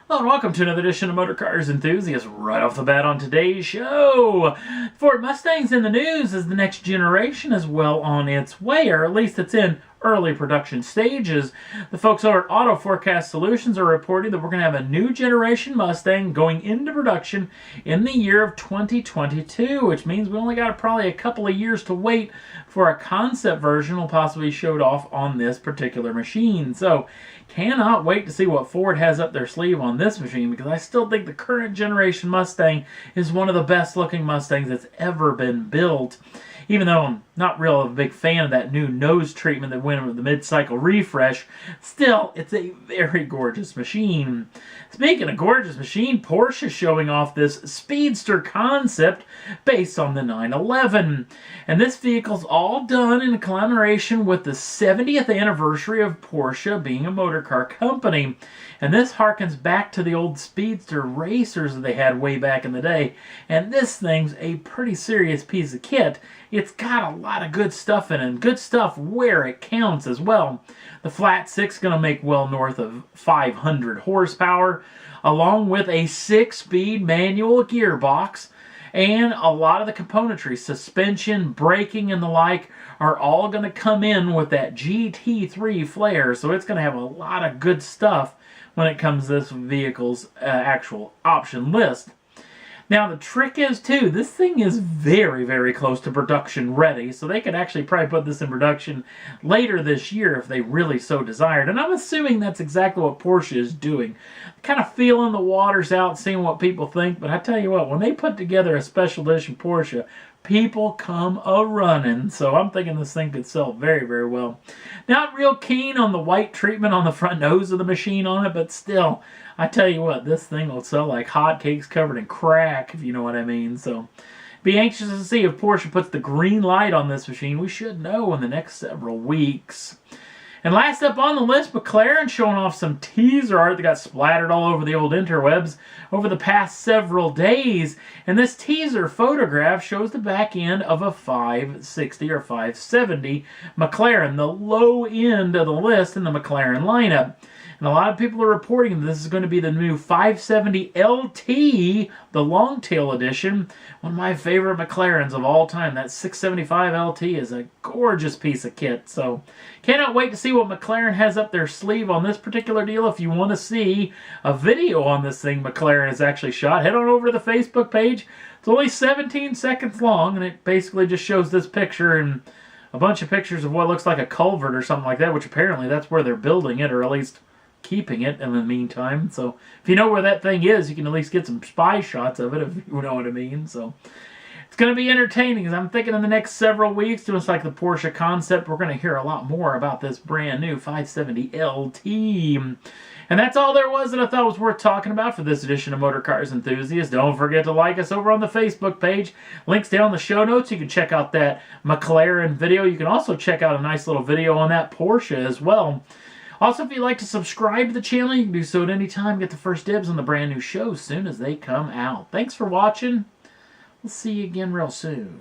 Hello and welcome to another edition of Motor Cars Enthusiasts. Right off the bat on today's show, Ford Mustang's in the news as the next generation is well on its way, or at least it's in early production stages. The folks over at Auto Forecast Solutions are reporting that we're going to have a new generation Mustang going into production in the year of 2022, which means we only got probably a couple of years to wait for a concept version will possibly showed off on this particular machine. So cannot wait to see what Ford has up their sleeve on this machine, because I still think the current generation Mustang is one of the best looking Mustangs that's ever been built. Even though I'm not real a big fan of that new nose treatment that went with the mid-cycle refresh, still, it's a very gorgeous machine. Speaking of gorgeous machine, Porsche is showing off this Speedster concept based on the 911. And this vehicle's all done in collaboration with the 70th anniversary of Porsche being a motor car company. And this harkens back to the old Speedster racers that they had way back in the day. And this thing's a pretty serious piece of kit. It's got a lot of good stuff in it, and good stuff where it counts as well. The flat six is going to make well north of 500 horsepower, along with a 6-speed manual gearbox, and a lot of the componentry, suspension, braking, and the like, are all going to come in with that GT3 flare, so it's going to have a lot of good stuff when it comes to this vehicle's actual option list. Now, the trick is, too, this thing is very, very close to production ready, so they could actually probably put this in production later this year if they really so desired. And I'm assuming that's exactly what Porsche is doing. Kind of feeling the waters out, seeing what people think. But I tell you what, when they put together a special edition Porsche, people come a-running. So I'm thinking this thing could sell very, very well. Not real keen on the white treatment on the front nose of the machine on it, but still, I tell you what, this thing will sell like hotcakes covered in crack, if you know what I mean. So be anxious to see if Porsche puts the green light on this machine. We should know in the next several weeks. And last up on the list, McLaren showing off some teaser art that got splattered all over the old interwebs over the past several days. And this teaser photograph shows the back end of a 560 or 570 McLaren, the low end of the list in the McLaren lineup. And a lot of people are reporting that this is going to be the new 570 LT, the long tail edition. One of my favorite McLarens of all time. That 675 LT is a gorgeous piece of kit. So cannot wait to see what McLaren has up their sleeve on this particular deal. If you want to see a video on this thing McLaren has actually shot, head on over to the Facebook page. It's only 17 seconds long, and it basically just shows this picture and a bunch of pictures of what looks like a culvert or something like that, which apparently that's where they're building it, or at least keeping it in the meantime. So if you know where that thing is, you can at least get some spy shots of it, if you know what I mean. So it's going to be entertaining, because I'm thinking in the next several weeks, just like the Porsche concept, we're going to hear a lot more about this brand new 570 LT. And that's all there was that I thought was worth talking about for this edition of Motor Cars Enthusiasts. Don't forget to like us over on the Facebook page. Links down in the show notes. You can check out that McLaren video. You can also check out a nice little video on that Porsche as well. Also, if you'd like to subscribe to the channel, you can do so at any time. Get the first dibs on the brand new shows as soon as they come out. Thanks for watching. We'll see you again real soon.